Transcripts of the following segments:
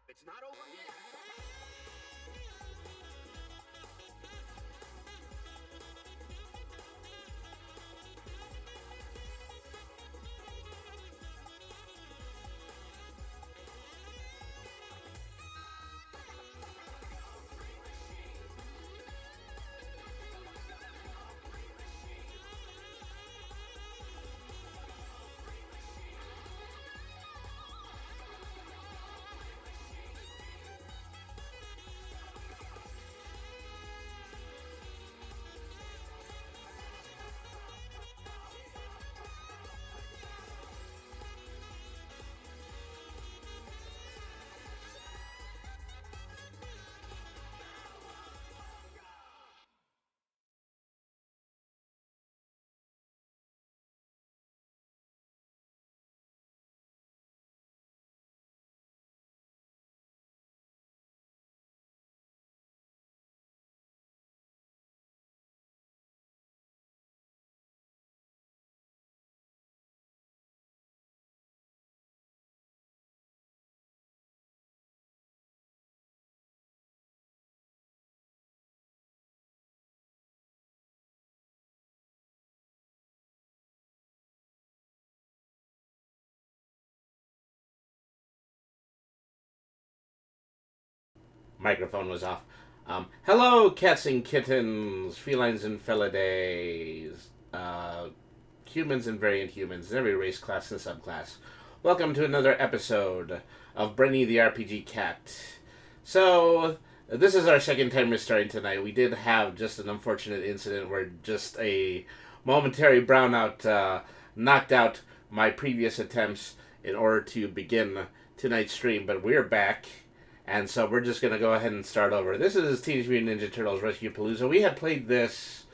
It's not over yet. Microphone was off. Hello, cats and kittens, felines and felidaes, humans and variant humans, every race, class, and subclass. Welcome to another episode of Brenny the RPG Cat. So, this is our second time restarting tonight. We did have just an unfortunate incident where just a momentary brownout knocked out my previous attempts in order to begin tonight's stream, but we're back. And so we're just going to go ahead and start over. This is Teenage Mutant Ninja Turtles Rescue Palooza. We had played this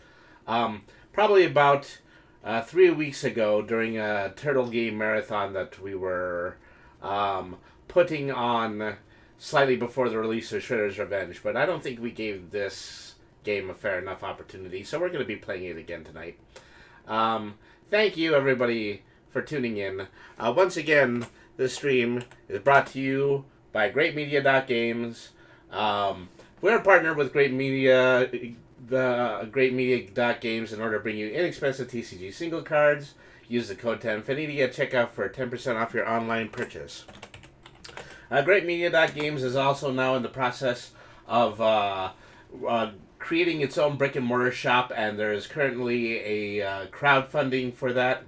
probably about 3 weeks ago during a Turtle Game Marathon that we were putting on slightly before the release of Shredder's Revenge. But I don't think we gave this game a fair enough opportunity, so we're going to be playing it again tonight. Thank you, everybody, for tuning in. Once again, this stream is brought to you by GreatMedia.Games. We're a partner with GreatMedia, the GreatMedia.Games, in order to bring you inexpensive TCG single cards. Use the code TMNT at checkout for 10% off your online purchase. GreatMedia.Games is also now in the process of creating its own brick and mortar shop, and there is currently a crowdfunding for that.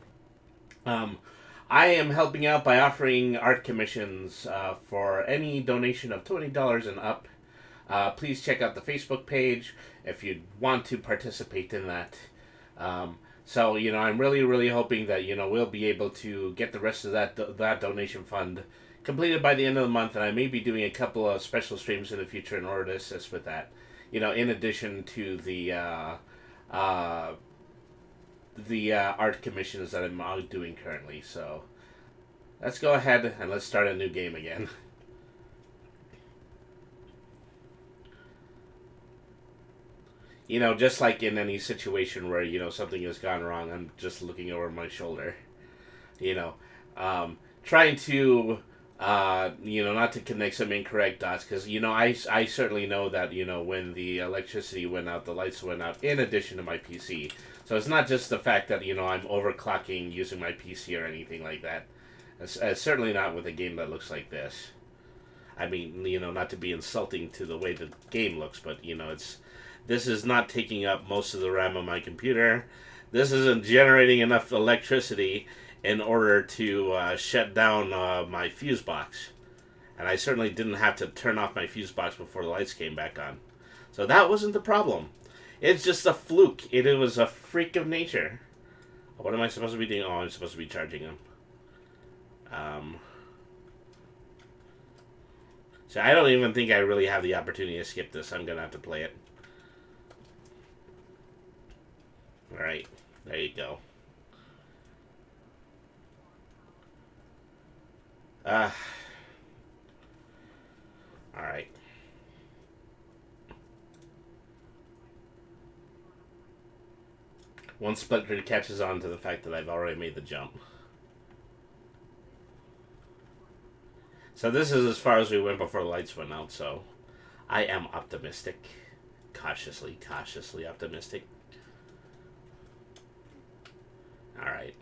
I am helping out by offering art commissions for any donation of $20 and up. Please check out the Facebook page if you want to participate in that. So, I'm really hoping that, we'll be able to get the rest of that donation fund completed by the end of the month, and I may be doing a couple of special streams in the future in order to assist with that. In addition to the art commissions that I'm doing currently. So let's go ahead and let's start a new game again. Just like in any situation where, something has gone wrong, I'm just looking over my shoulder. Trying to, not to connect some incorrect dots, because, I certainly know that, when the electricity went out, the lights went out, in addition to my PC. So it's not just the fact that, I'm overclocking using my PC or anything like that. It's certainly not with a game that looks like this. I mean, not to be insulting to the way the game looks, but, this is not taking up most of the RAM of my computer. This isn't generating enough electricity in order to shut down my fuse box. And I certainly didn't have to turn off my fuse box before the lights came back on. So that wasn't the problem. It's just a fluke. It was a freak of nature. What am I supposed to be doing? Oh, I'm supposed to be charging them. So I don't even think I really have the opportunity to skip this. I'm going to have to play it. Alright, there you go. Alright. Once Splinter catches on to the fact that I've already made the jump. So this is as far as we went before the lights went out, so I am optimistic. Cautiously optimistic. Alright.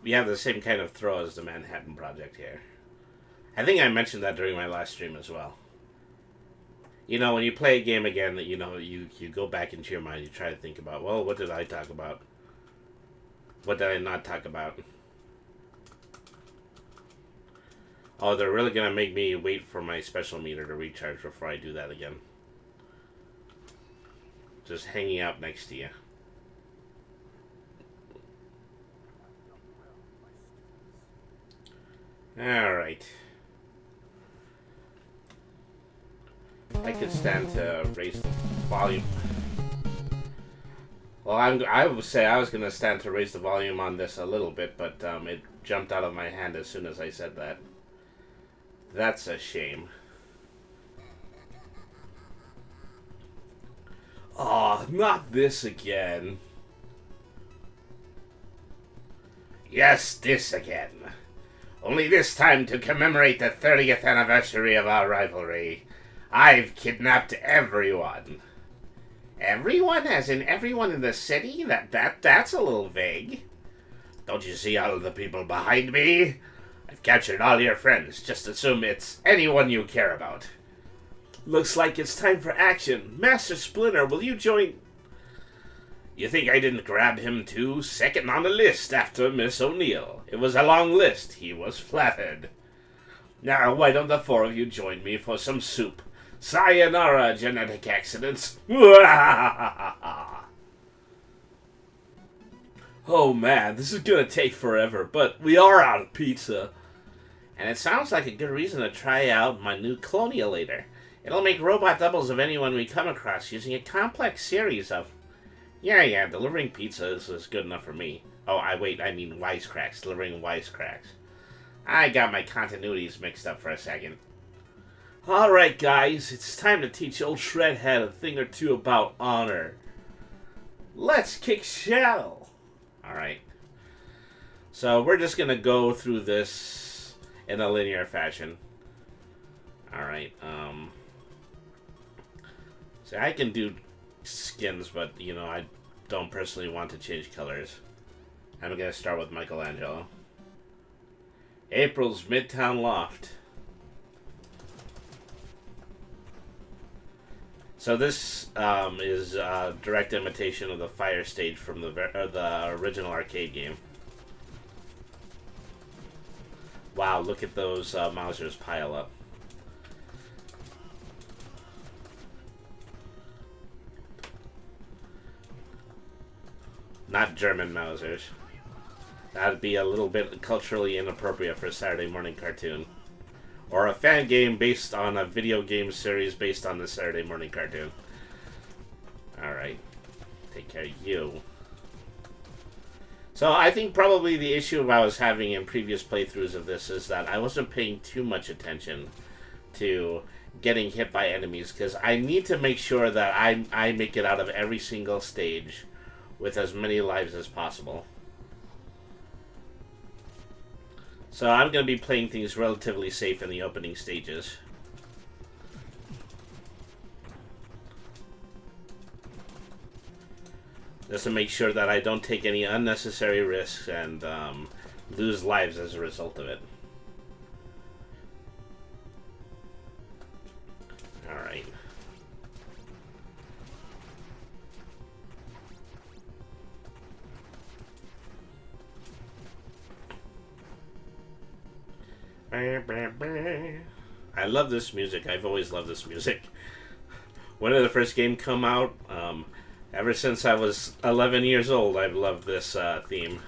We have the same kind of throw as the Manhattan Project here. I think I mentioned that during my last stream as well. You know, when you play a game again, that you go back into your mind, you try to think about, well, what did I talk about? What did I not talk about? Oh, they're really going to make me wait for my special meter to recharge before I do that again. Just hanging out next to you. Alright. I could stand to raise the volume. Well, I would say I was going to stand to raise the volume on this a little bit, but it jumped out of my hand as soon as I said that. That's a shame. Oh, not this again. Yes, this again. Only this time to commemorate the 30th anniversary of our rivalry. I've kidnapped everyone. Everyone? As in everyone in the city? That's a little vague. Don't you see all of the people behind me? I've captured all your friends. Just assume it's anyone you care about. Looks like it's time for action. Master Splinter, will you join... You think I didn't grab him too? Second on the list after Miss O'Neill. It was a long list. He was flattered. Now, why don't the four of you join me for some soup? Sayonara, genetic accidents. Oh man, this is gonna take forever, but we are out of pizza. And it sounds like a good reason to try out my new Colonialator. It'll make robot doubles of anyone we come across using a complex series of... Yeah, delivering pizza is good enough for me. Oh, I mean wisecracks. Delivering wisecracks. I got my continuities mixed up for a second. Alright, guys, it's time to teach old Shredhead a thing or two about honor. Let's kick shell! Alright. So, we're just gonna go through this in a linear fashion. Alright, so I can do skins, but, I don't personally want to change colors. I'm gonna start with Michelangelo. April's Midtown Loft. So this is a direct imitation of the fire stage from the original arcade game. Wow, look at those Mausers pile up. Not German Mausers. That'd be a little bit culturally inappropriate for a Saturday morning cartoon. Or a fan game based on a video game series based on the Saturday morning cartoon. Alright. Take care of you. So I think probably the issue I was having in previous playthroughs of this is that I wasn't paying too much attention to getting hit by enemies, because I need to make sure that I make it out of every single stage with as many lives as possible. So I'm going to be playing things relatively safe in the opening stages. Just to make sure that I don't take any unnecessary risks and lose lives as a result of it. Alright. I love this music. I've always loved this music. When did the first game come out? Ever since I was 11 years old, I've loved this theme.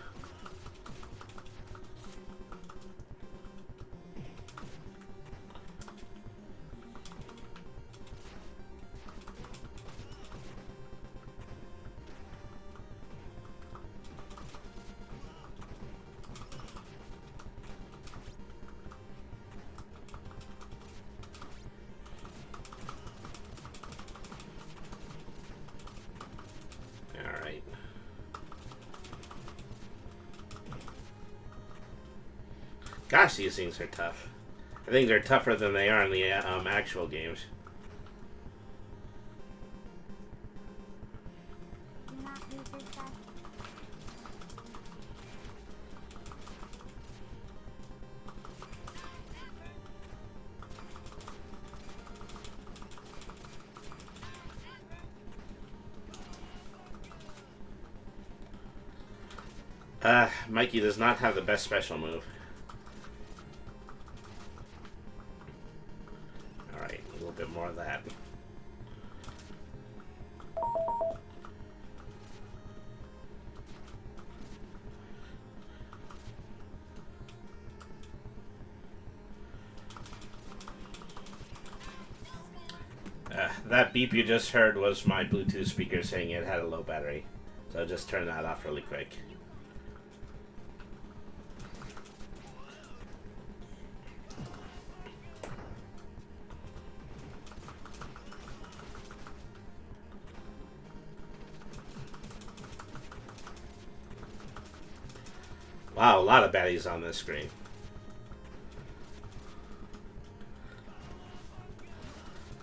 Gosh, these things are tough. I think they're tougher than they are in the actual games. Mikey does not have the best special move. Alright, a little bit more of that. That beep you just heard was my Bluetooth speaker saying it had a low battery. So I'll just turn that off really quick. Wow, a lot of baddies on this screen.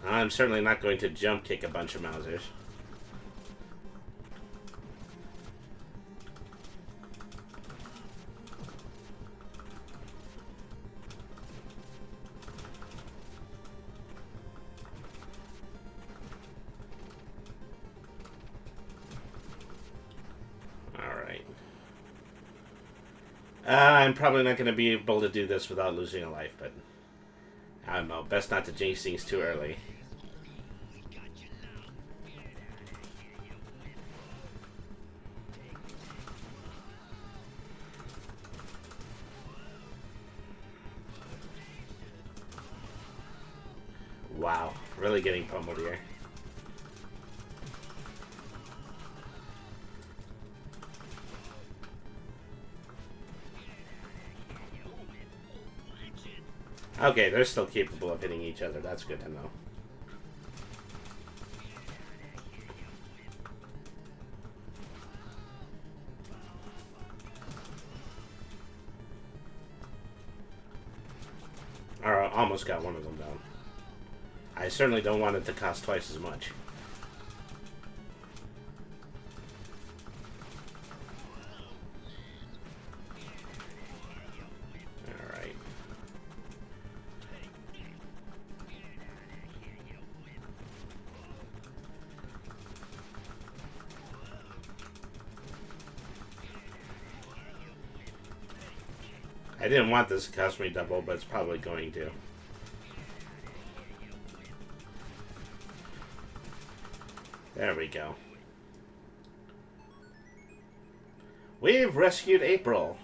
I'm certainly not going to jump kick a bunch of Mousers. Alright. I'm probably not going to be able to do this without losing a life, but I don't know. Best not to jinx things too early. Wow, really getting pummeled here. Okay, they're still capable of hitting each other. That's good to know. Or almost got one of them down. I certainly don't want it to cost twice as much. Alright. I didn't want this to cost me double, but it's probably going to. There we go. We've rescued April.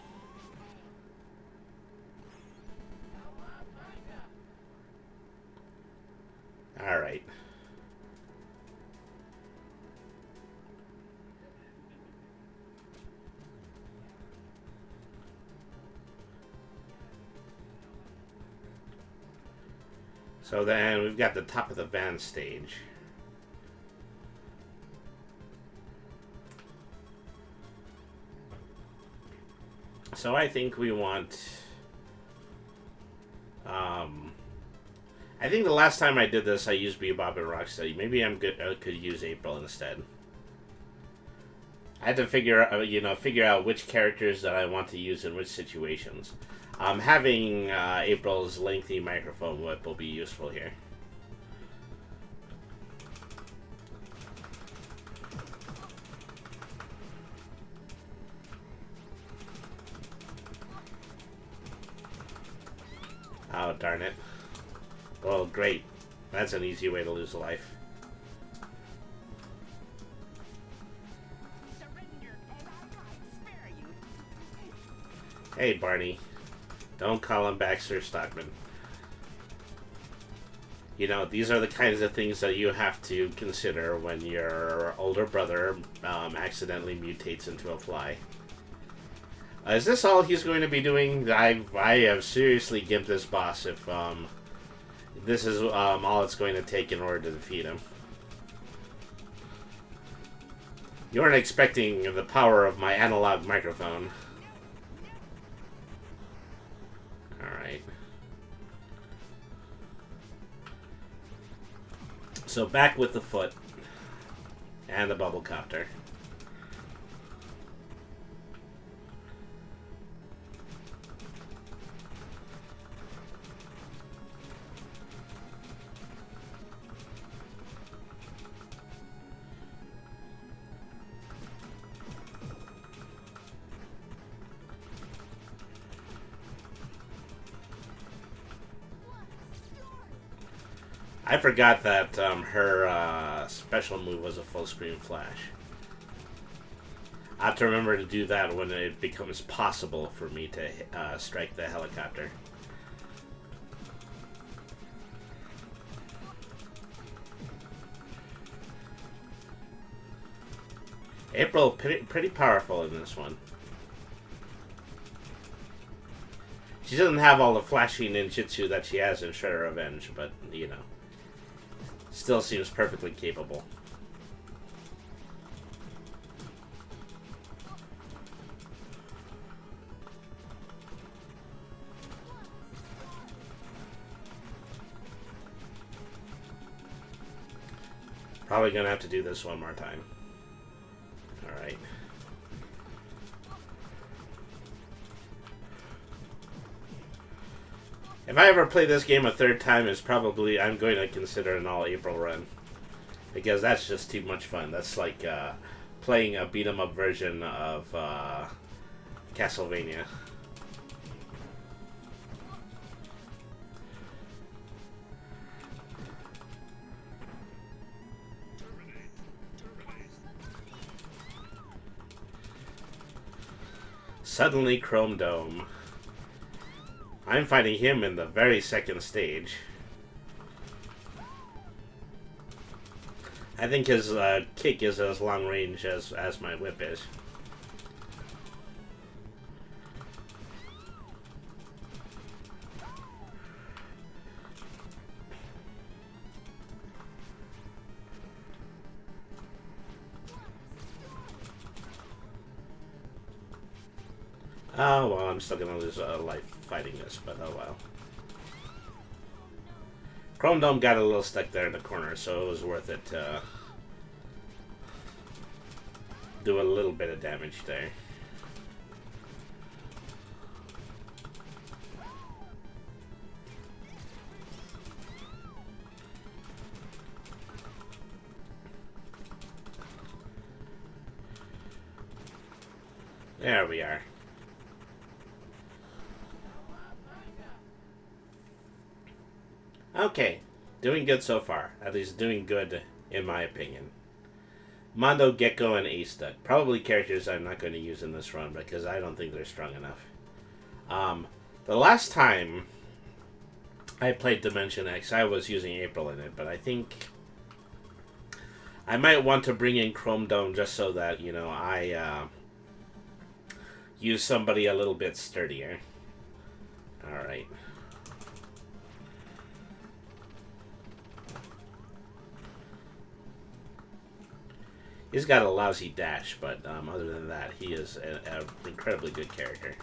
All right. So then we've got the top of the van stage. So I think we want... I think the last time I did this, I used Bebop and Rocksteady. Maybe I could use April instead. I had to figure out which characters that I want to use in which situations. Having April's lengthy microphone whip will be useful here. Oh, darn it. Well, great. That's an easy way to lose a life. Hey, Barney. Don't call him Baxter Stockman. You know, these are the kinds of things that you have to consider when your older brother accidentally mutates into a fly. Is this all he's going to be doing? I have seriously gimped this boss if this is all it's going to take in order to defeat him. You weren't expecting the power of my analog microphone. Alright. So back with the foot and the bubble copter. I forgot that her special move was a full screen flash. I have to remember to do that when it becomes possible for me to strike the helicopter. April, pretty powerful in this one. She doesn't have all the flashy ninjutsu that she has in Shredder Revenge, but, you know, still seems perfectly capable. Probably gonna have to do this one more time. Alright. If I ever play this game a third time, it's probably I'm going to consider an all April run, because that's just too much fun. That's like playing a beat 'em up version of Castlevania. Suddenly, Chrome Dome. I'm fighting him in the very second stage. I think his kick is as long range as my whip is. Oh, well, I'm still gonna lose a life fighting this, but oh well. Chrome Dome got a little stuck there in the corner, so it was worth it to do a little bit of damage there. There we are. Okay, doing good so far. At least doing good, in my opinion. Mondo, Gecko, and Ace Duck. Probably characters I'm not going to use in this run because I don't think they're strong enough. The last time I played Dimension X, I was using April in it, but I think I might want to bring in Chrome Dome just so that, you know, I use somebody a little bit sturdier. Alright. He's got a lousy dash, but other than that, he is an incredibly good character.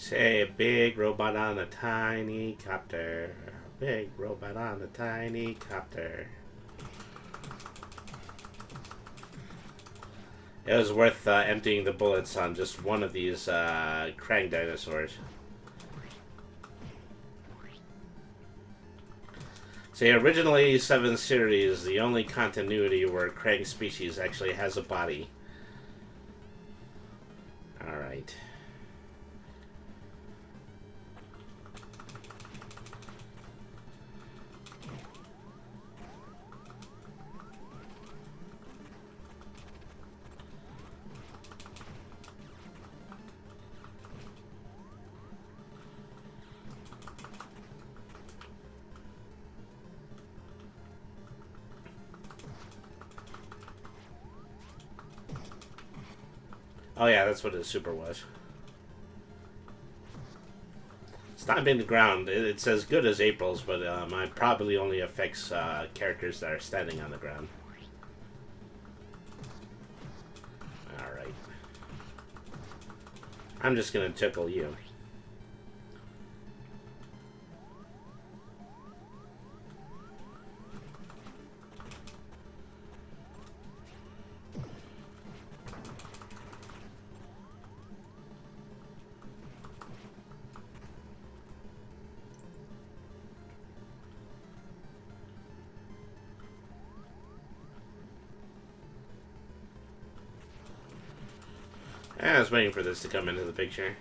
Say a big robot on a tiny copter. Big robot on a tiny copter. It was worth emptying the bullets on just one of these Krang dinosaurs. See, originally 7 series, the only continuity where Krang species actually has a body. Alright. Oh yeah, that's what his super was. Stomping the ground, it's as good as April's, but it probably only affects characters that are standing on the ground. Alright. I'm just gonna tickle you. I was waiting for this to come into the picture.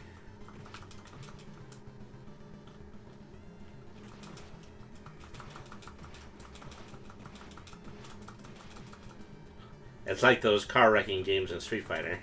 It's like those car wrecking games in Street Fighter.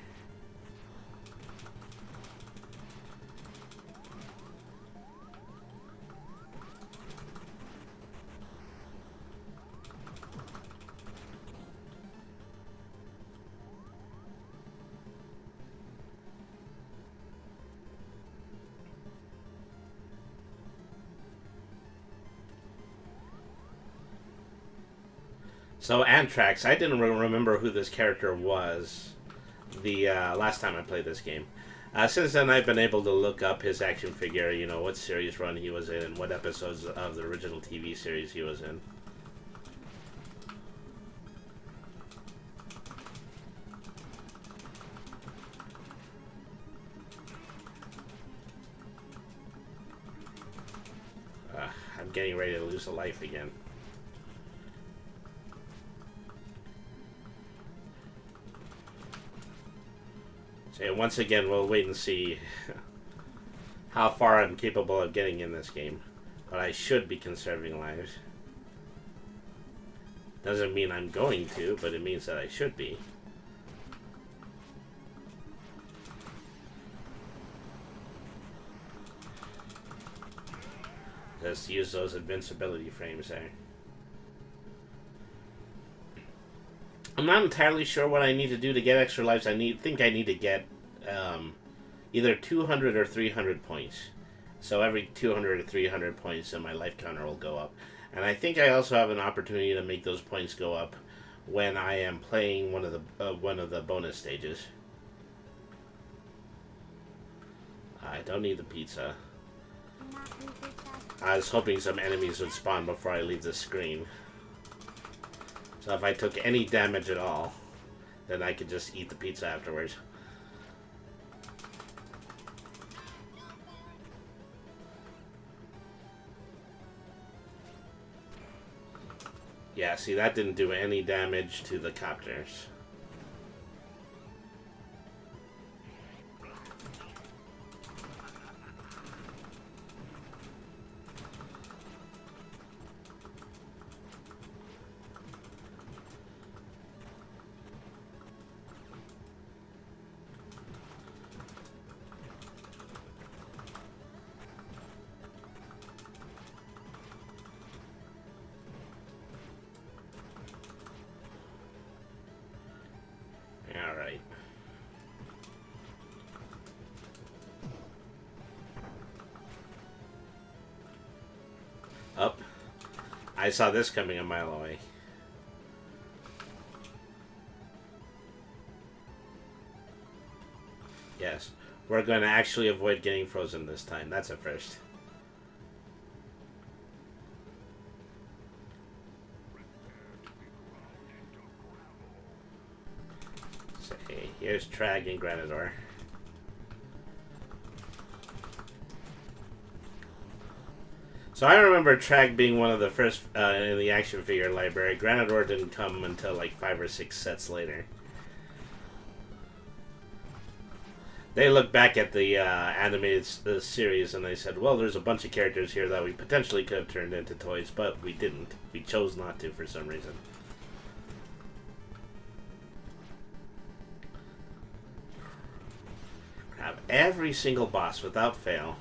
So Anthrax, I didn't remember who this character was the last time I played this game. Since then, I've been able to look up his action figure, you know, what series run he was in, and what episodes of the original TV series he was in. I'm getting ready to lose a life again. So once again, we'll wait and see how far I'm capable of getting in this game. But I should be conserving lives. Doesn't mean I'm going to, but it means that I should be. Just use those invincibility frames there. I'm not entirely sure what I need to do to get extra lives. I think I need to get either 200 or 300 points. So every 200 or 300 points, then my life counter will go up. And I think I also have an opportunity to make those points go up when I am playing one of the bonus stages. I don't need the pizza. I was hoping some enemies would spawn before I leave the screen. So if I took any damage at all, then I could just eat the pizza afterwards. Yeah, see, that didn't do any damage to the copters. Alright. Up. I saw this coming a mile away. Yes. We're going to actually avoid getting frozen this time. That's a first. So, okay, here's Trag and Granador. So I remember Trag being one of the first in the action figure library. Granador didn't come until like 5 or 6 sets later. They looked back at the animated series and they said, well, there's a bunch of characters here that we potentially could have turned into toys, but we didn't. We chose not to for some reason. Grab every single boss without fail.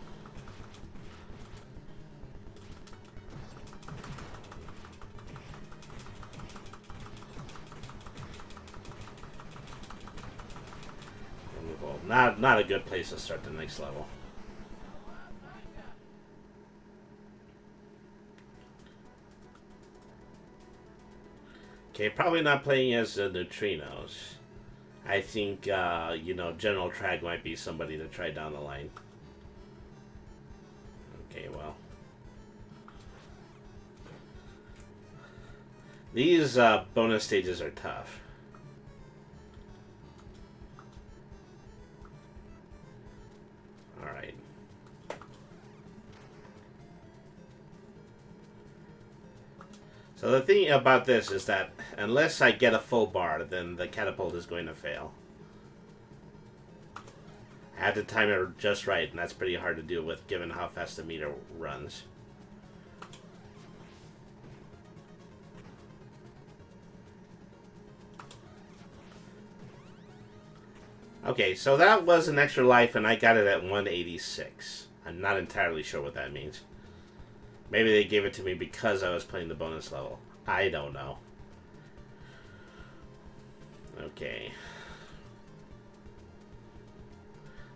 Not a good place to start the next level. Okay, probably not playing as the Neutrinos. I think, you know, General Trag might be somebody to try down the line. Okay, well. These bonus stages are tough. Alright. So the thing about this is that unless I get a full bar, then the catapult is going to fail. I have to time it just right, and that's pretty hard to deal with given how fast the meter runs. Okay, so that was an extra life, and I got it at 186. I'm not entirely sure what that means. Maybe they gave it to me because I was playing the bonus level. I don't know. Okay.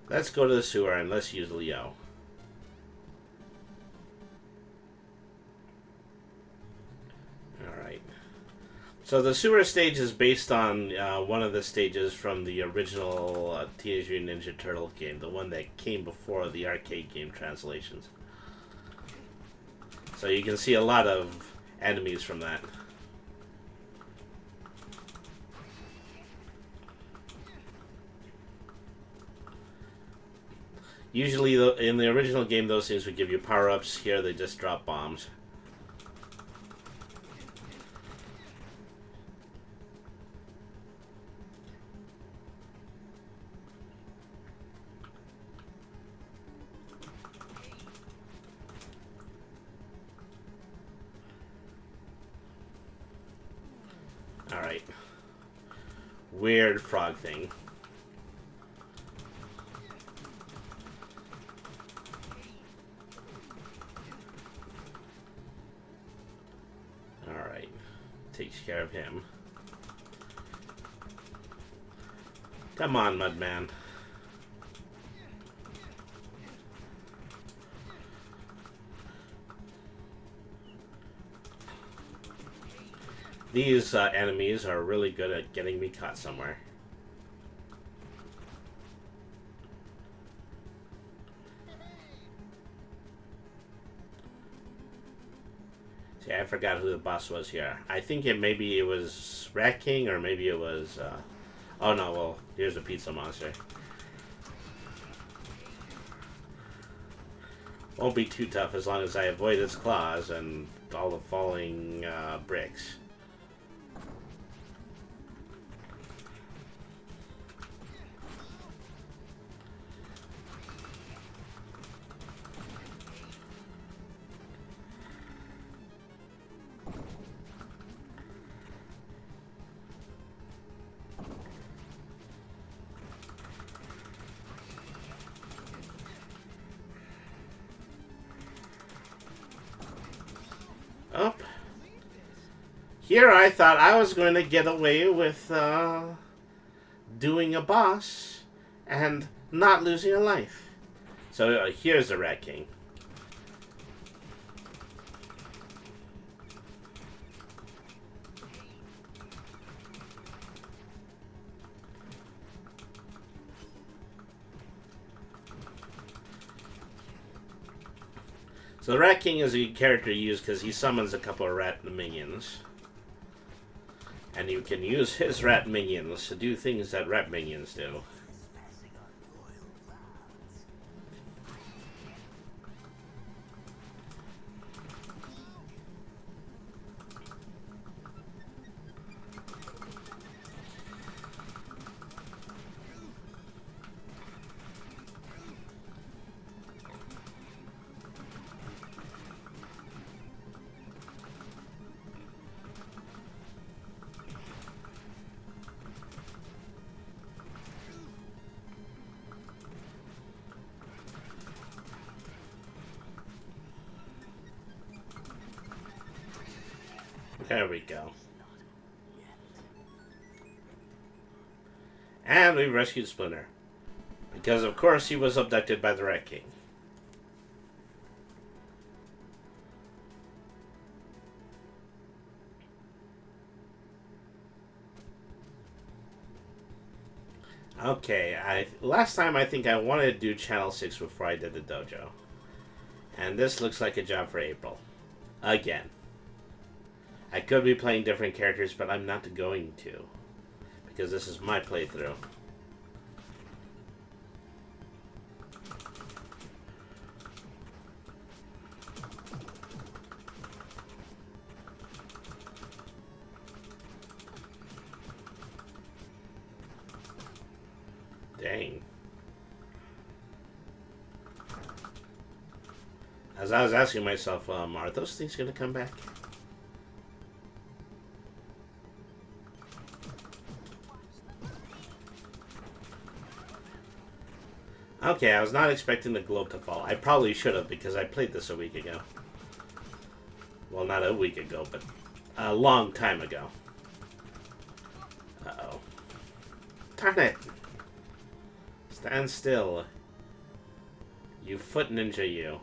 Let's go to the sewer and let's use Leo. Alright. So the sewer stage is based on one of the stages from the original Teenage Mutant Ninja Turtle game, the one that came before the arcade game translations. So you can see a lot of enemies from that. Usually in the original game those things would give you power-ups. Here they just drop bombs. Alright. Weird frog thing. Alright. Takes care of him. Come on, Mudman. These enemies are really good at getting me caught somewhere. See, I forgot who the boss was here. I think maybe it was Rat King, or maybe it was... oh no, well, here's the pizza monster. Won't be too tough as long as I avoid its claws and all the falling bricks. Oh. Here I thought I was going to get away with doing a boss and not losing a life. So here's the Rat King. So the Rat King is a character you use because he summons a couple of rat minions. And you can use his rat minions to do things that rat minions do. There we go. And we rescued Splinter. Because of course he was abducted by the Rat King. Okay, last time I think I wanted to do Channel 6 before I did the dojo. And this looks like a job for April. Again. I could be playing different characters, but I'm not going to. Because this is my playthrough. Dang. As I was asking myself, are those things going to come back? Okay, I was not expecting the globe to fall. I probably should have because I played this a week ago. Well, not a week ago, but a long time ago. Uh-oh. Darn it! Stand still. You foot ninja, you.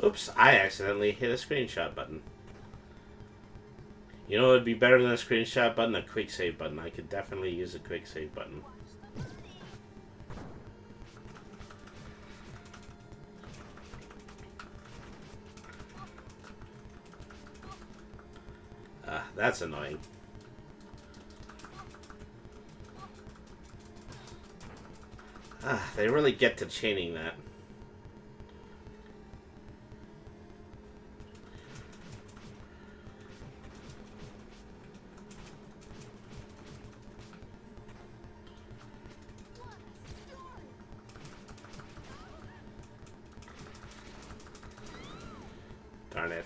Oops, I accidentally hit a screenshot button. You know what would be better than a screenshot button? A quick save button. I could definitely use a quick save button. That's annoying. They really get to chaining that. Darn it.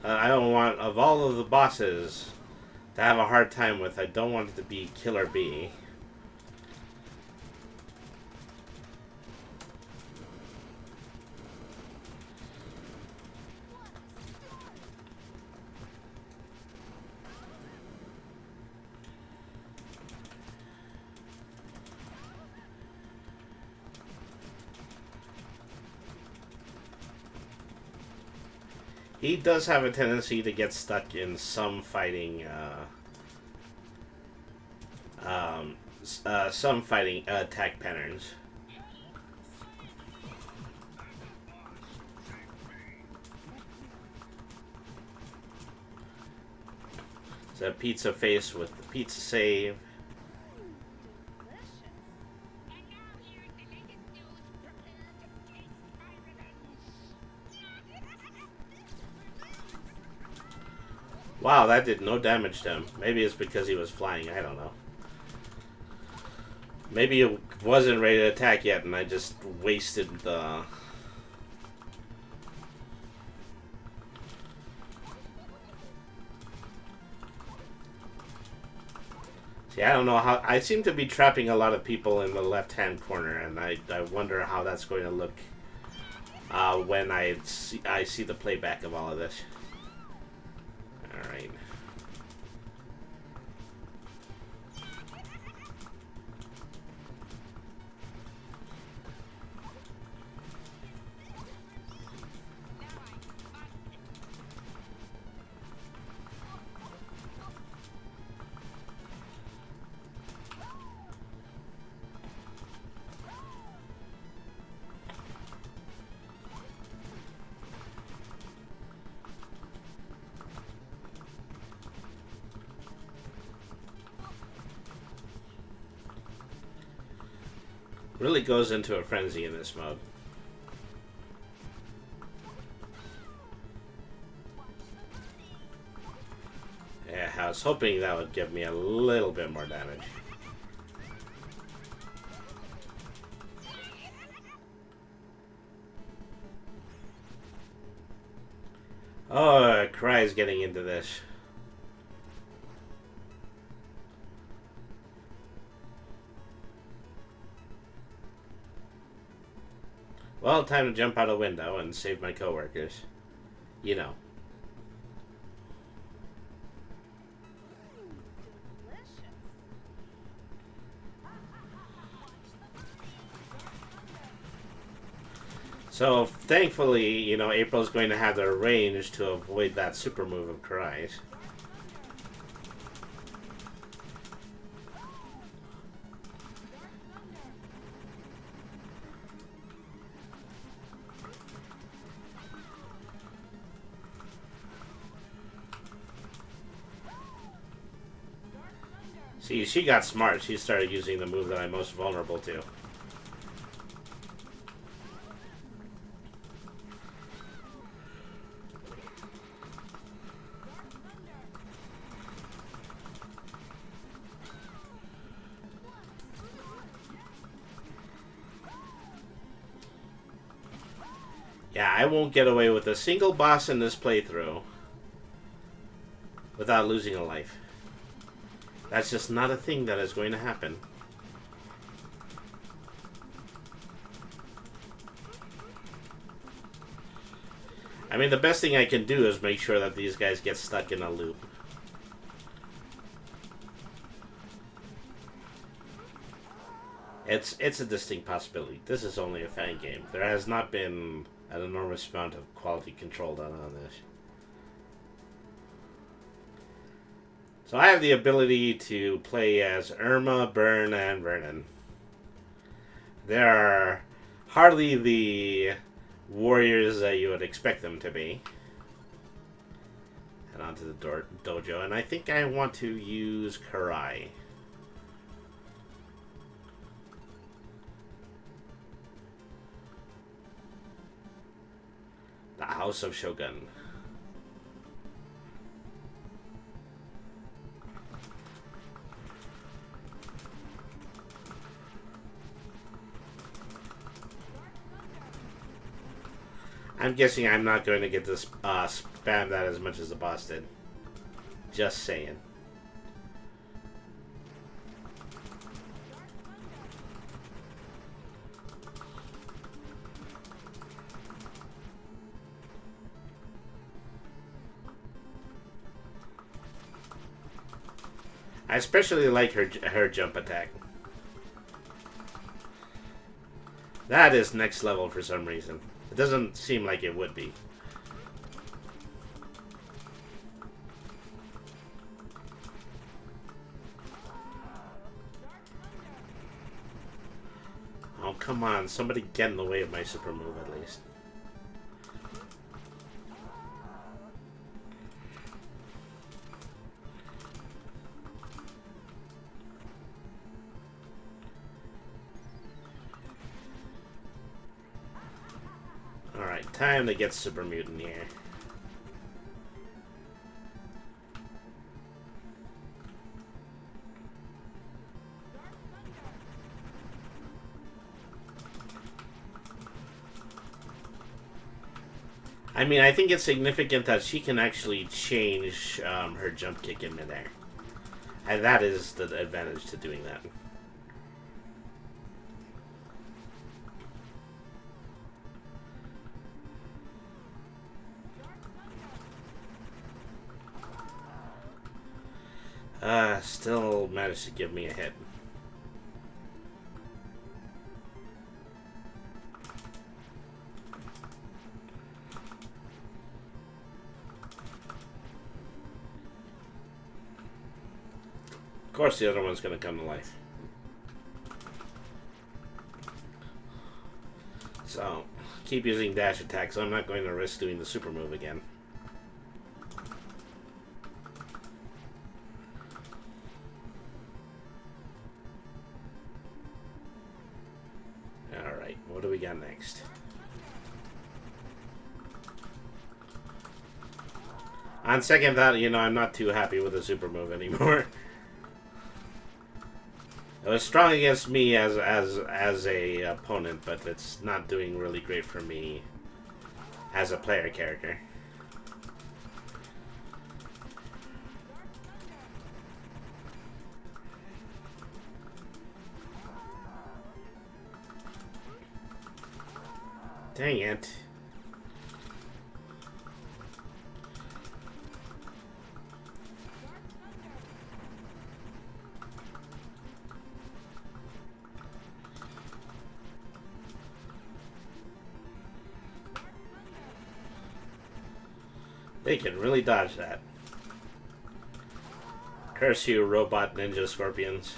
I don't want, of all of the bosses to have a hard time with, I don't want it to be Killer Bee. He does have a tendency to get stuck in some fighting, attack patterns. So pizza face with the pizza save. Wow, that did no damage to him. Maybe it's because he was flying. I don't know. Maybe it wasn't ready to attack yet, and I just wasted the... See, I don't know how... I seem to be trapping a lot of people in the left-hand corner, and I wonder how that's going to look when I see the playback of all of this. Alright. Really goes into a frenzy in this mode. Yeah, I was hoping that would give me a little bit more damage. Oh, Cry's getting into this. Well, time to jump out a window and save my coworkers. You know. So, thankfully, you know, April's going to have the range to avoid that super move of Cry's. See, she got smart. She started using the move that I'm most vulnerable to. Yeah, I won't get away with a single boss in this playthrough without losing a life. That's just not a thing that is going to happen. I mean, the best thing I can do is make sure that these guys get stuck in a loop. It's a distinct possibility. This is only a fan game. There has not been an enormous amount of quality control done on this. So I have the ability to play as Irma, Byrne, and Vernon. They are hardly the warriors that you would expect them to be. Head on to the dojo, and I think I want to use Karai. The House of Shogun. I'm guessing I'm not going to get this spam that as much as the boss did. Just saying. I especially like her jump attack. That is next level for some reason. It doesn't seem like it would be. Oh, come on. Somebody get in the way of my super move at least. Alright, time to get super mutant here. I mean, I think it's significant that she can actually change her jump kick in midair. And that is the advantage to doing that. Still managed to give me a hit. Of course the other one's going to come to life. So, keep using dash attack, so I'm not going to risk doing the super move again. Alright, what do we got next? On second thought, you know, I'm not too happy with the super move anymore. It was strong against me as a opponent, but it's not doing really great for me as a player character. Dang it. They can really dodge that. Curse you, robot ninja scorpions.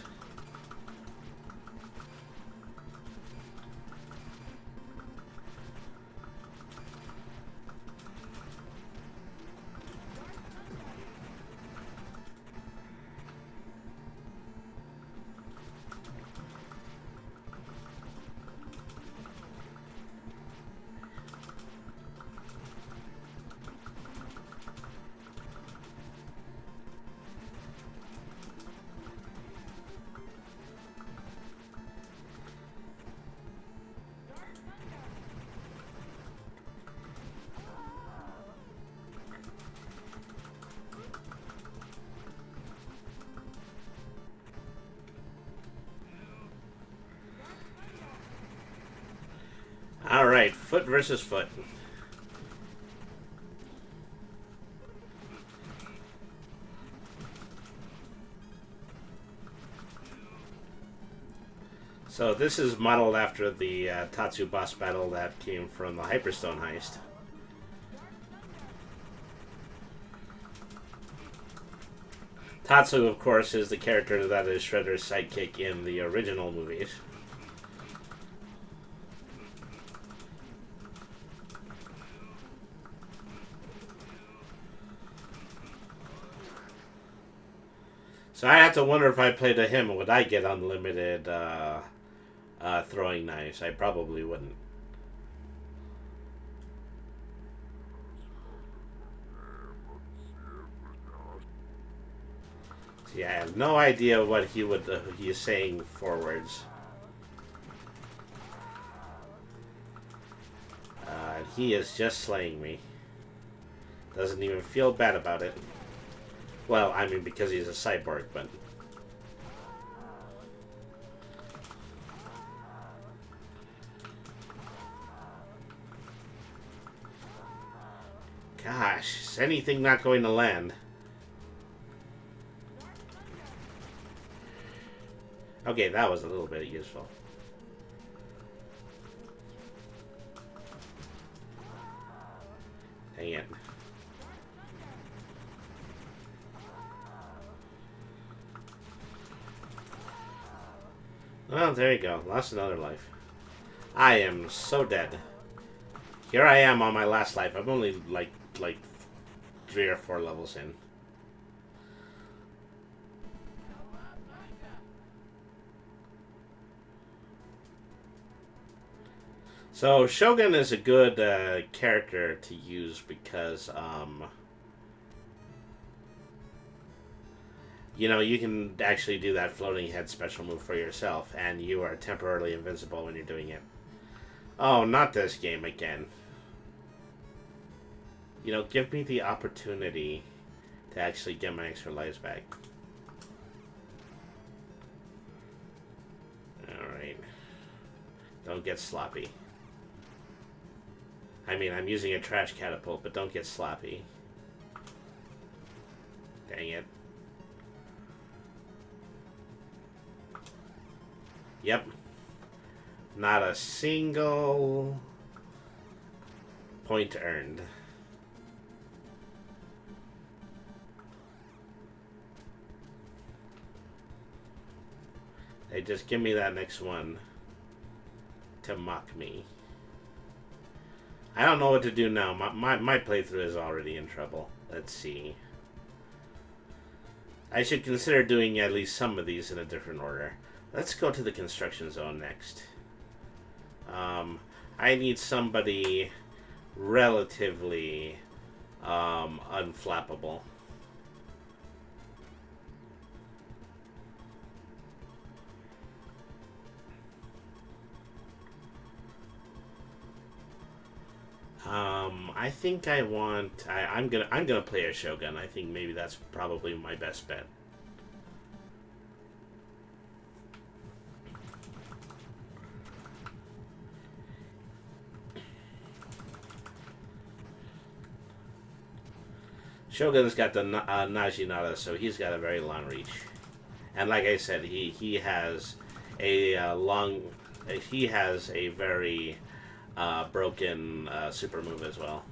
Alright, foot versus foot. So this is modeled after the Tatsu boss battle that came from the Hyperstone heist. Tatsu, of course, is the character that is Shredder's sidekick in the original movies. So I have to wonder if I played him, would I get unlimited throwing knives? I probably wouldn't. See, I have no idea what he is saying forwards. He is just slaying me. Doesn't even feel bad about it. Well, I mean, because he's a cyborg, but... Gosh, is anything not going to land? Okay, that was a little bit useful. Dang it. Well, there you go. Lost another life. I am so dead. Here I am on my last life. I'm only like 3 or 4 levels in. So Shogun is a good character to use because you know, you can actually do that floating head special move for yourself, and you are temporarily invincible when you're doing it. Oh, not this game again. You know, give me the opportunity to actually get my extra lives back. Alright. Don't get sloppy. I mean, I'm using a trash catapult, but don't get sloppy. Dang it. Yep. Not a single point earned. They just give me that next one to mock me. I don't know what to do now. My playthrough is already in trouble. Let's see. I should consider doing at least some of these in a different order. Let's go to the construction zone next. I need somebody relatively unflappable. I think I want. I'm gonna play a Shogun. I think maybe that's probably my best bet. Shogun's got the Najinata, so he's got a very long reach. And like I said, he has a he has a very broken super move as well.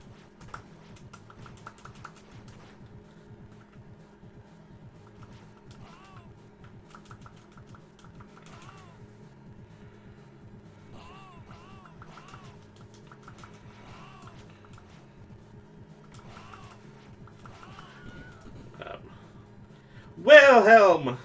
Wilhelm!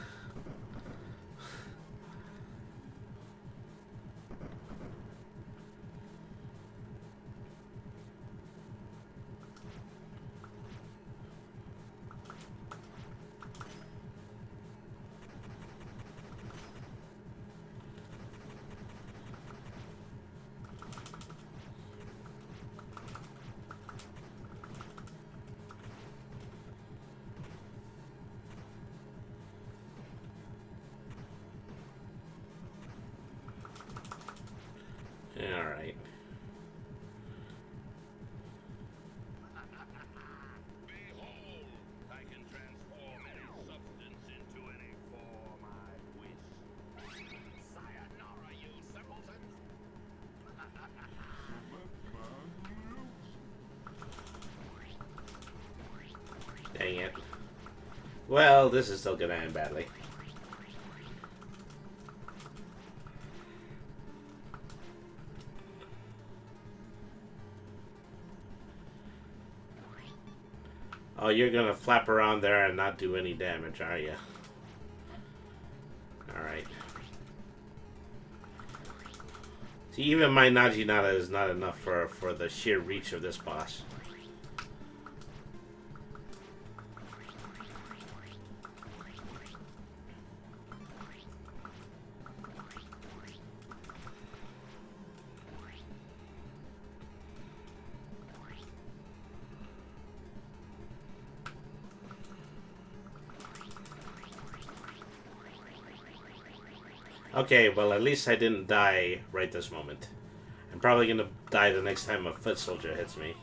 Alright. Behold, I can transform any substance into any form I wish. Sayonara, you simpletons! Dang it. Well, this is still gonna end badly. Oh, you're gonna flap around there and not do any damage, are you? Alright. See, even my Najinata is not enough for the sheer reach of this boss. Okay, well, at least I didn't die right this moment. I'm probably gonna die the next time a foot soldier hits me.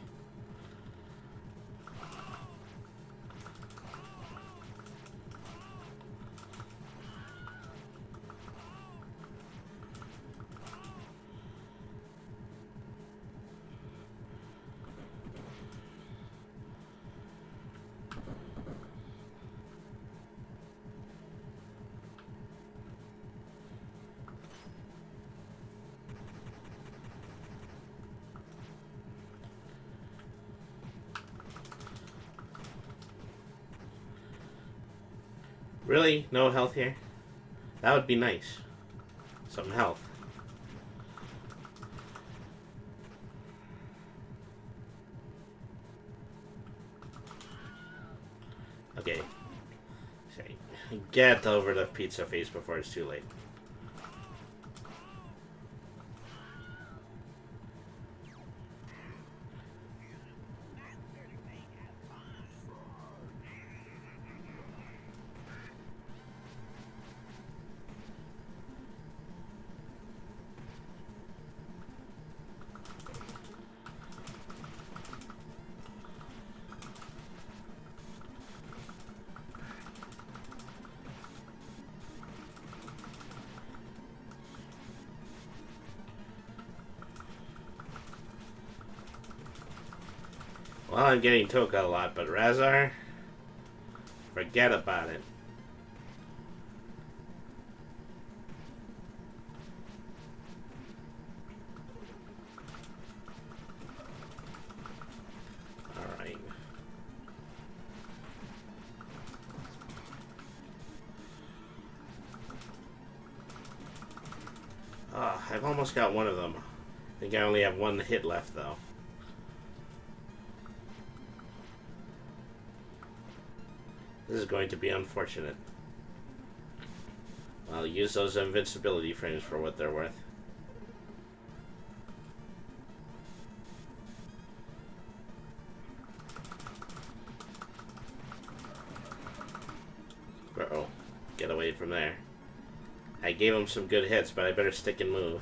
Really? No health here? That would be nice. Some health. Okay. Get over the pizza face before it's too late. Well, I'm getting Toka a lot, but Razar, forget about it. Alright. I've almost got one of them. I think I only have one hit left, though. This is going to be unfortunate. I'll use those invincibility frames for what they're worth. Uh-oh. Get away from there. I gave him some good hits, but I better stick and move.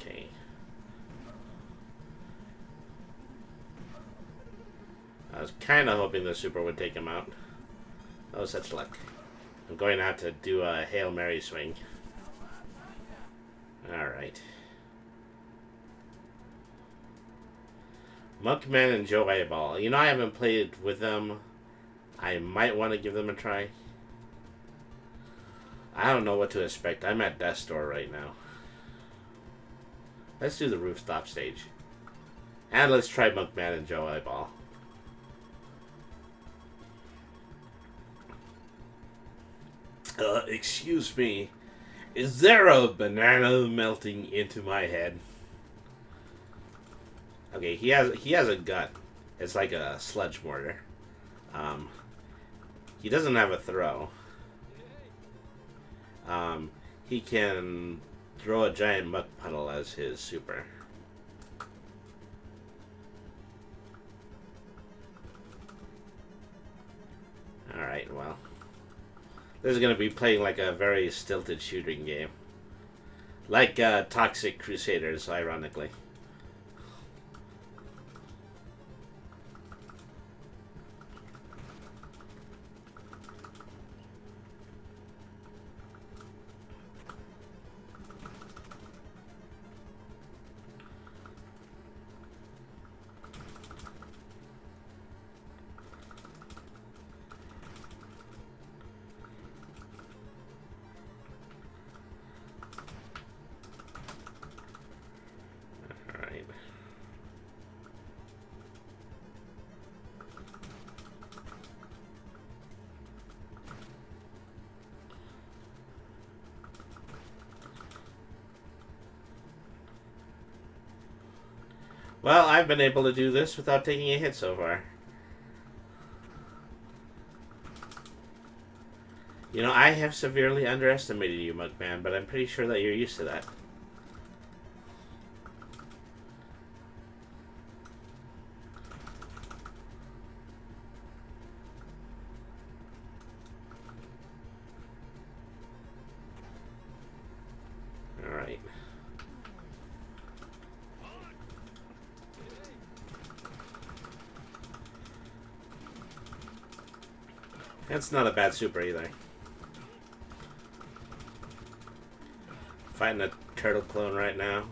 Okay. I was kind of hoping the super would take him out. Oh, such luck. I'm going to have to do a Hail Mary swing. Alright. Monkman and Joe Eyeball. You know, I haven't played with them. I might want to give them a try. I don't know what to expect. I'm at Death's Door right now. Let's do the rooftop stage. And let's try Monkman and Joe Eyeball. Excuse me. Is there a banana melting into my head? Okay, he has a gut. It's like a sludge mortar. He doesn't have a throw. He can throw a giant muck puddle as his super. Alright, well. This is going to be playing like a very stilted shooting game. Like Toxic Crusaders, ironically. Well, I've been able to do this without taking a hit so far. You know, I have severely underestimated you, Monkman, but I'm pretty sure that you're used to that. Alright. That's not a bad super either. Fighting a turtle clone right now.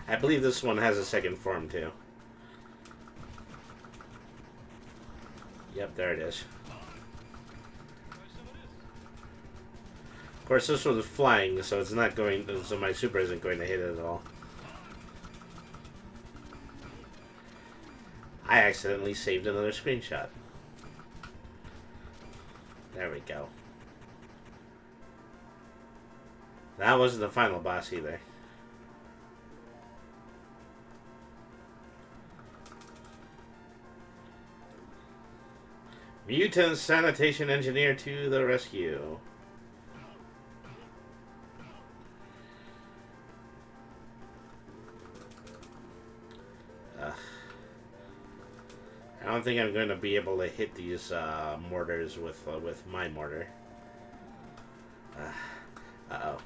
I believe this one has a second form too. Yep, there it is. Of course, this one's flying, so it's not going. So my super isn't going to hit it at all. I accidentally saved another screenshot. There we go. That wasn't the final boss either. Mutant Sanitation Engineer to the rescue. I don't think I'm going to be able to hit these mortars with my mortar. Uh-oh.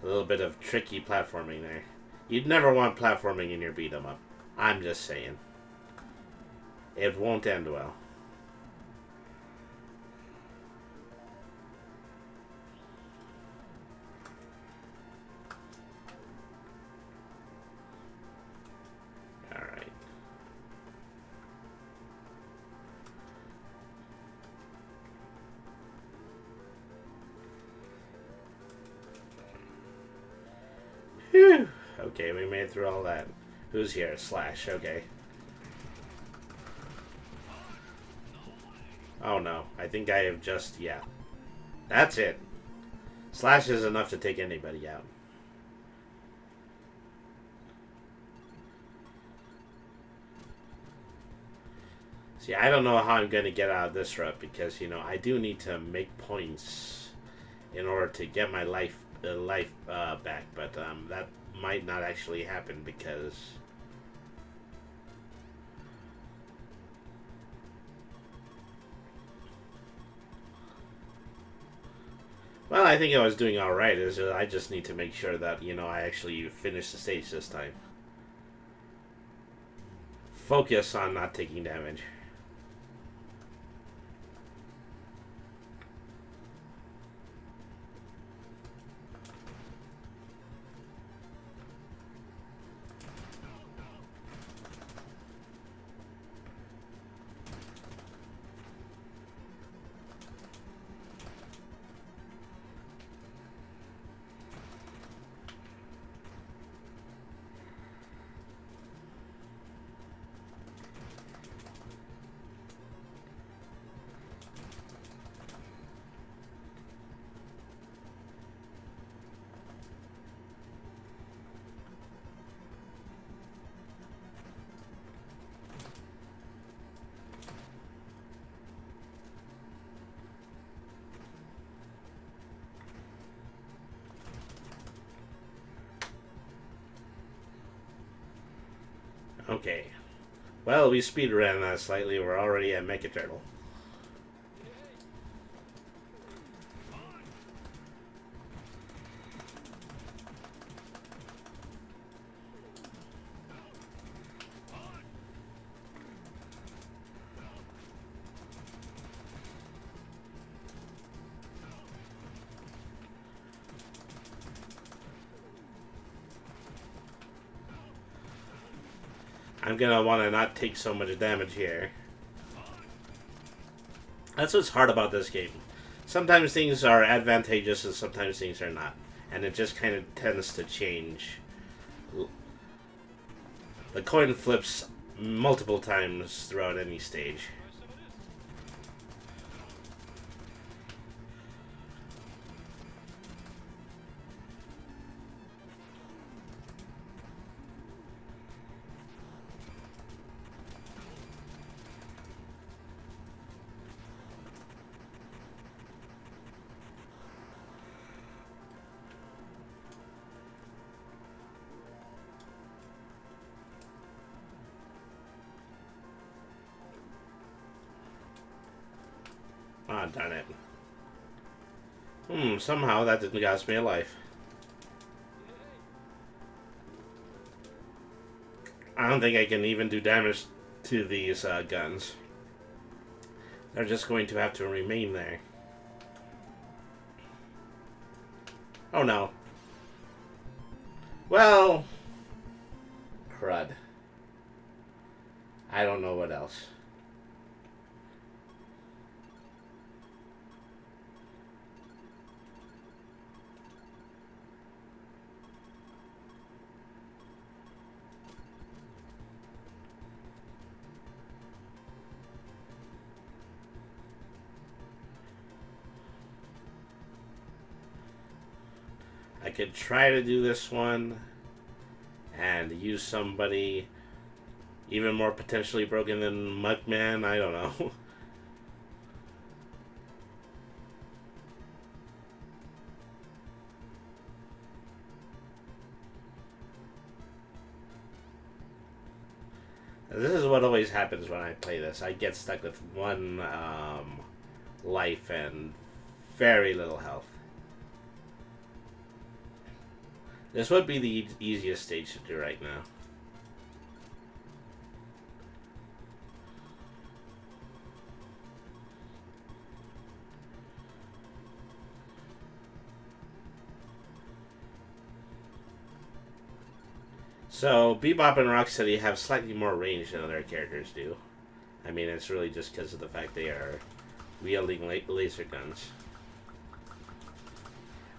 A little bit of tricky platforming there. You'd never want platforming in your beat-em-up. I'm just saying. It won't end well. Okay, we made it through all that. Who's here? Slash, okay. Oh no, I think I have just, yeah. That's it. Slash is enough to take anybody out. See, I don't know how I'm going to get out of this rut because, you know, I do need to make points in order to get my life back, but that might not actually happen because... Well, I think I was doing alright. I just need to make sure that, you know, I actually finish the stage this time. Focus on not taking damage. Okay. Well, we speed ran that slightly. We're already at Mecha Turtle. I'm gonna want to not take so much damage here. That's what's hard about this game. Sometimes things are advantageous and sometimes things are not. And it just kind of tends to change. The coin flips multiple times throughout any stage. Ah, darn it. Somehow that didn't cost me a life. I don't think I can even do damage to these guns. They're just going to have to remain there. Oh no. Well... crud. I don't know what else. I could try to do this one and use somebody even more potentially broken than Mugman. I don't know. This is what always happens when I play this. I get stuck with one life and very little health. This would be the easiest stage to do right now. So, Bebop and Rocksteady have slightly more range than other characters do. I mean, it's really just because of the fact they are wielding laser guns.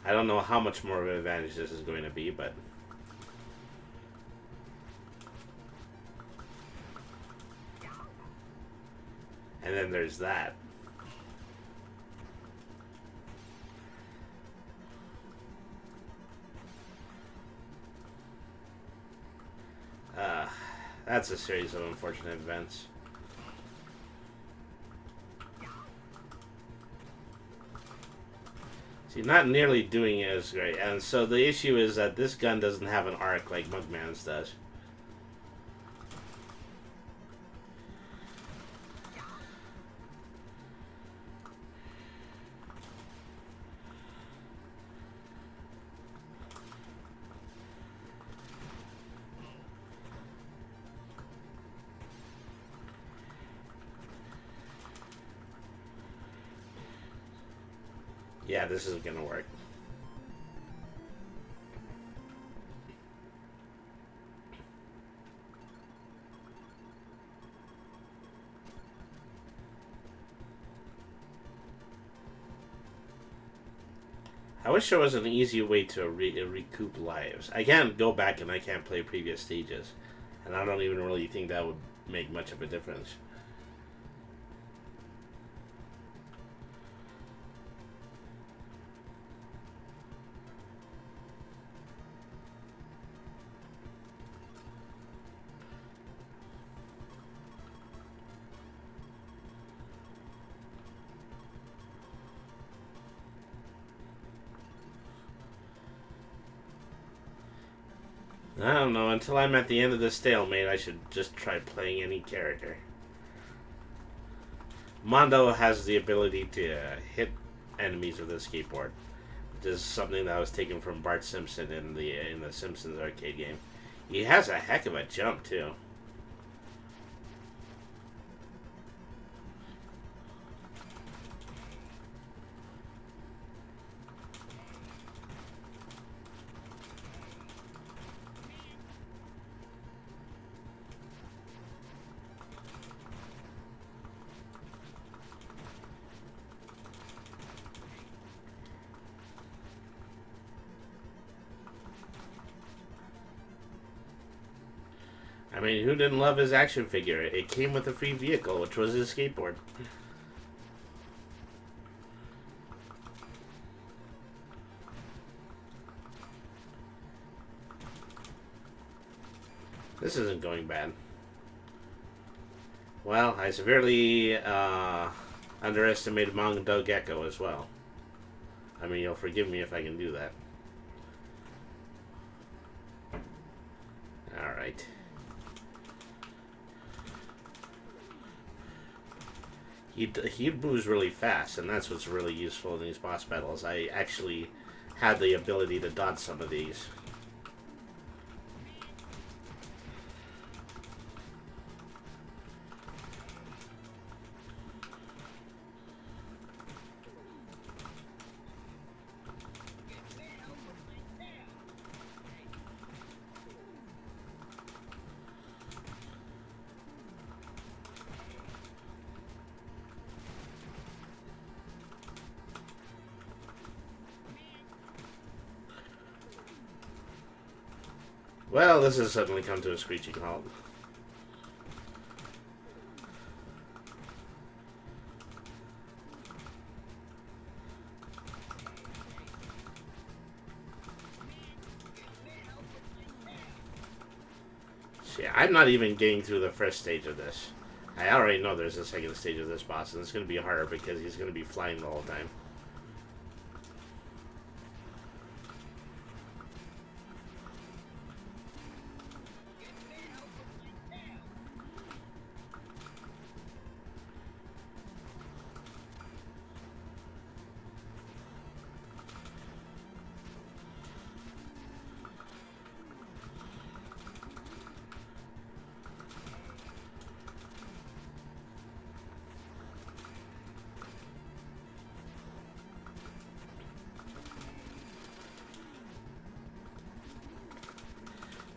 I don't know how much more of an advantage this is going to be, but And then there's that. That's a series of unfortunate events. See, not nearly doing it as great. And so the issue is that this gun doesn't have an arc like Mugman's does. Yeah, this isn't gonna work. I wish there was an easy way to recoup lives. I can't go back and I can't play previous stages. And I don't even really think that would make much of a difference. I don't know, until I'm at the end of the stalemate, I should just try playing any character. Mondo has the ability to hit enemies with a skateboard, which is something that was taken from Bart Simpson in the Simpsons arcade game. He has a heck of a jump, too. I mean, who didn't love his action figure? It came with a free vehicle, which was his skateboard. This isn't going bad. Well, I severely underestimated Mondo Gecko as well. I mean, you'll forgive me if I can do that. Alright. He moves really fast, and that's what's really useful in these boss battles. I actually had the ability to dodge some of these. Well, this has suddenly come to a screeching halt. See, I'm not even getting through the first stage of this. I already know there's a second stage of this boss, and it's going to be harder because he's going to be flying the whole time.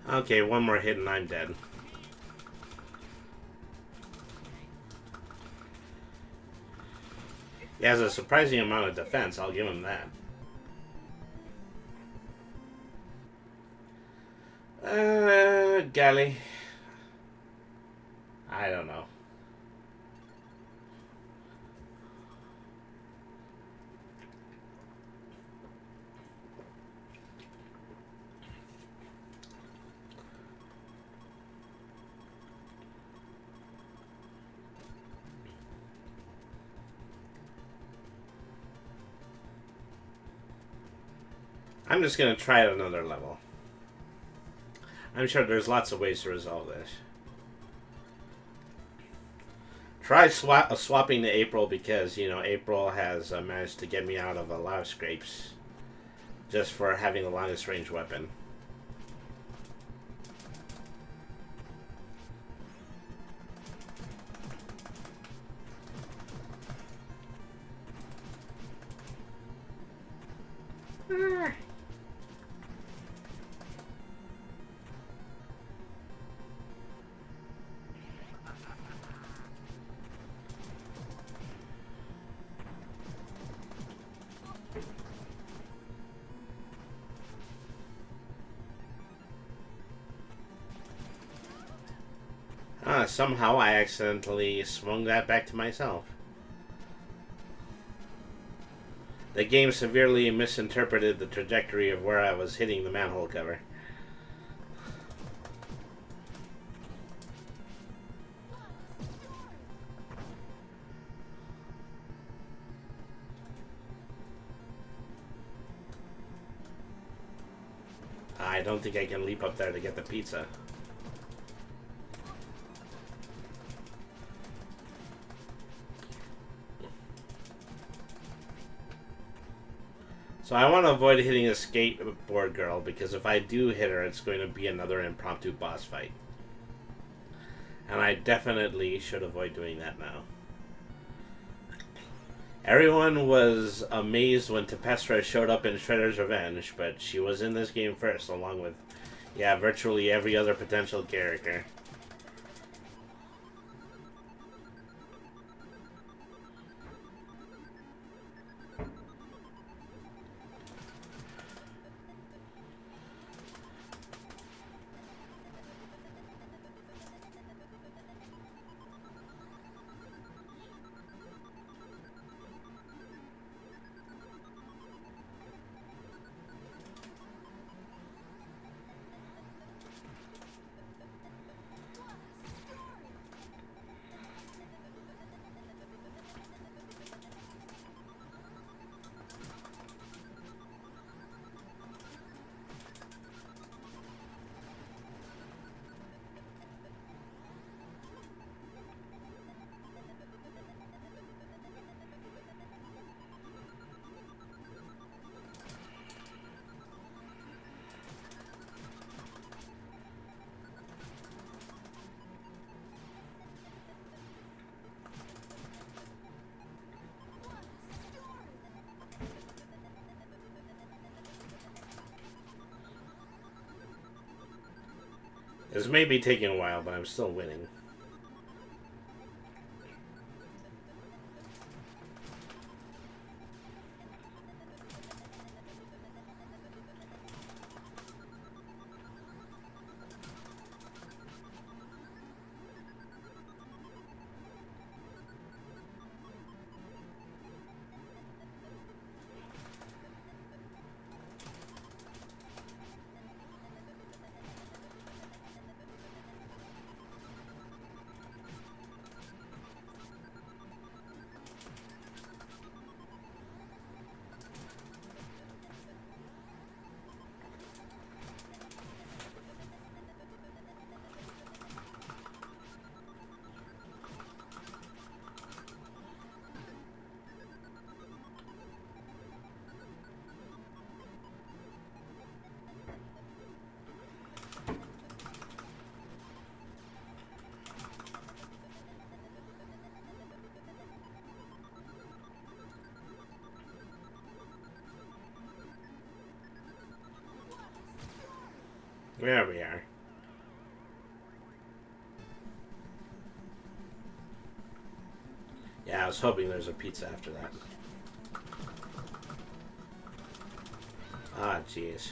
Okay, one more hit and I'm dead. He has a surprising amount of defense, I'll give him that. Golly. I don't know. I'm just gonna try it another level. I'm sure there's lots of ways to resolve this. Try swapping to April because, you know, April has managed to get me out of a lot of scrapes just for having the longest range weapon. Somehow I accidentally swung that back to myself. The game severely misinterpreted the trajectory of where I was hitting the manhole cover. I don't think I can leap up there to get the pizza. So I want to avoid hitting a skateboard girl, because if I do hit her, it's going to be another impromptu boss fight. And I definitely should avoid doing that now. Everyone was amazed when Tempestra showed up in Shredder's Revenge, but she was in this game first, along with, yeah, virtually every other potential character. This may be taking a while, but I'm still winning. There we are. Yeah, I was hoping there's a pizza after that. Ah, jeez.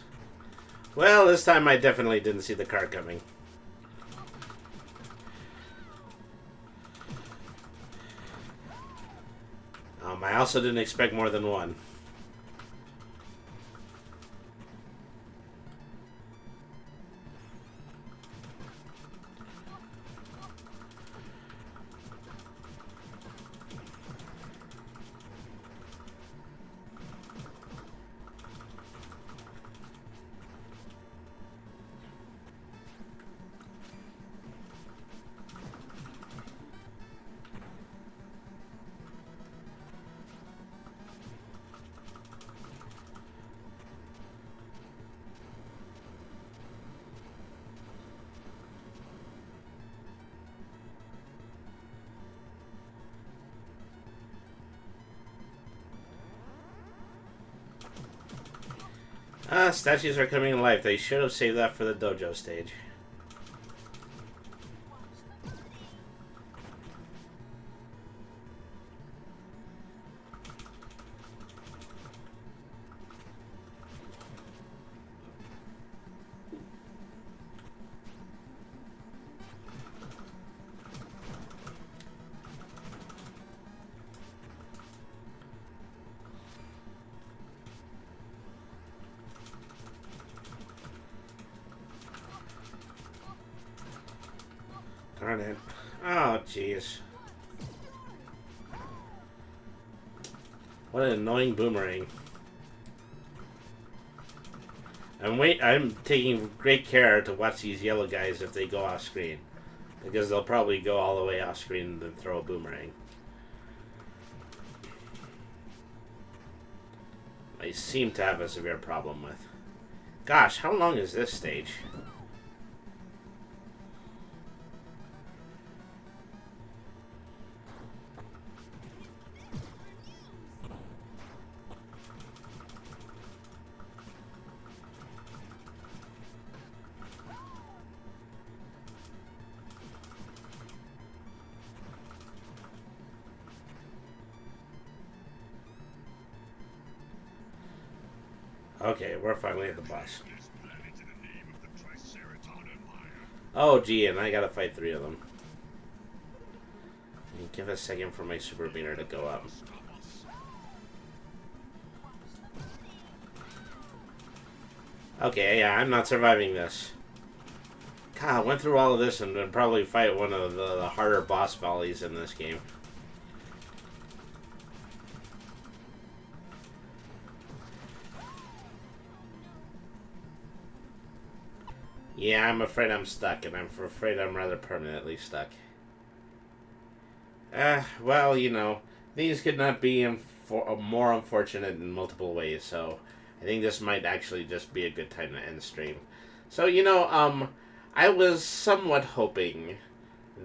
Well, this time I definitely didn't see the car coming. I also didn't expect more than one. Statues are coming alive. They should have saved that for the dojo stage. Darn it. Oh, jeez. What an annoying boomerang. I'm taking great care to watch these yellow guys if they go off screen. Because they'll probably go all the way off screen and then throw a boomerang. I seem to have a severe problem with. Gosh, how long is this stage? Okay, we're finally at the boss. Oh, gee, and I gotta fight 3 of them. Give a second for my super beaner to go up. Okay, yeah, I'm not surviving this. God, I went through all of this and would probably fight one of the harder boss volleys in this game. Yeah, I'm afraid I'm stuck, and I'm afraid I'm rather permanently stuck. Well, you know, things could not be more unfortunate in multiple ways, so I think this might actually just be a good time to end stream. So, you know, I was somewhat hoping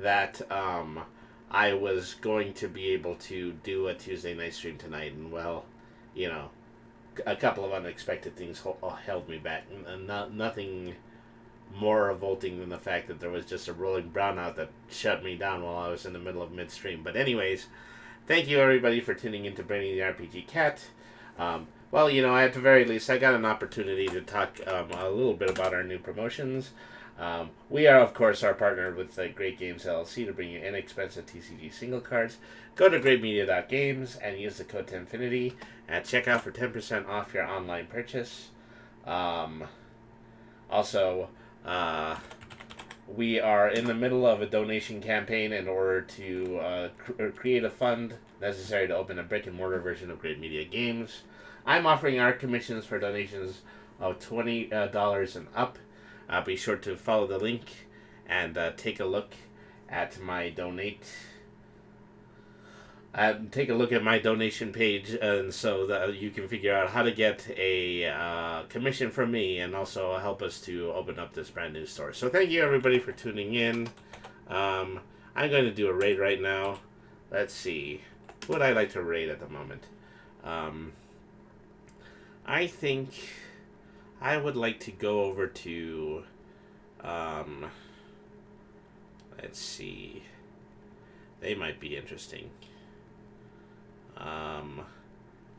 that, I was going to be able to do a Tuesday night stream tonight, and, well, you know, a couple of unexpected things held me back, and nothing more revolting than the fact that there was just a rolling brownout that shut me down while I was in the middle of midstream. But anyways, thank you everybody for tuning in to Brainy the RPG Cat. Well, you know, at the very least, I got an opportunity to talk a little bit about our new promotions. We are, of course, partnered with Great Games LLC to bring you inexpensive TCG single cards. Go to greatmedia.games and use the code TMNT at checkout for 10% off your online purchase. Also, we are in the middle of a donation campaign in order to create a fund necessary to open a brick-and-mortar version of Great Media Games. I'm offering our commissions for donations of $20 and up. Be sure to follow the link and take a look at my take a look at my donation page, and so that you can figure out how to get a commission from me, and also help us to open up this brand new store. So thank you everybody for tuning in. I'm going to do a raid right now. Let's see, who would I like to raid at the moment? I think I would like to go over to let's see, they might be interesting.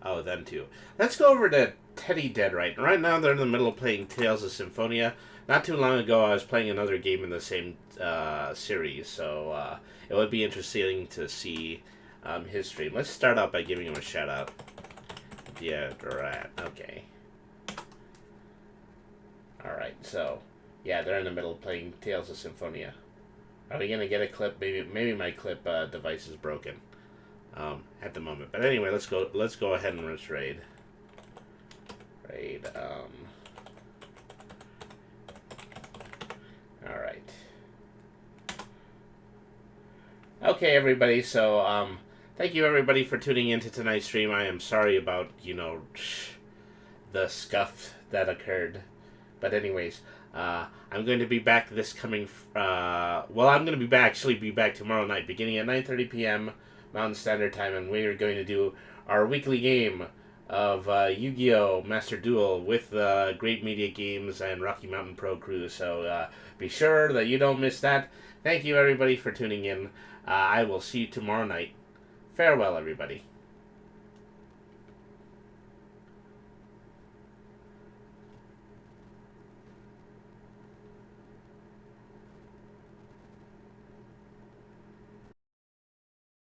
Oh, them too. Let's go over to Teddy Dead right now. They're in the middle of playing Tales of Symphonia. Not too long ago, I was playing another game in the same series, so it would be interesting to see his stream. Let's start out by giving him a shout out. Yeah, right. Okay. Alright, so yeah, they're in the middle of playing Tales of Symphonia. Are we gonna get a clip? Maybe my clip device is broken at the moment. But anyway, let's go ahead and let's raid. Alright. Okay, everybody, so thank you everybody for tuning into tonight's stream. I am sorry about, you know, the scuff that occurred. But anyways, I'm going to be back this coming, I'm going to be back tomorrow night, beginning at 9:30 p.m. Mountain Standard Time, and we are going to do our weekly game of Yu-Gi-Oh! Master Duel with Great Media Games and Rocky Mountain Pro Crew. So be sure that you don't miss that. Thank you, everybody, for tuning in. I will see you tomorrow night. Farewell, everybody.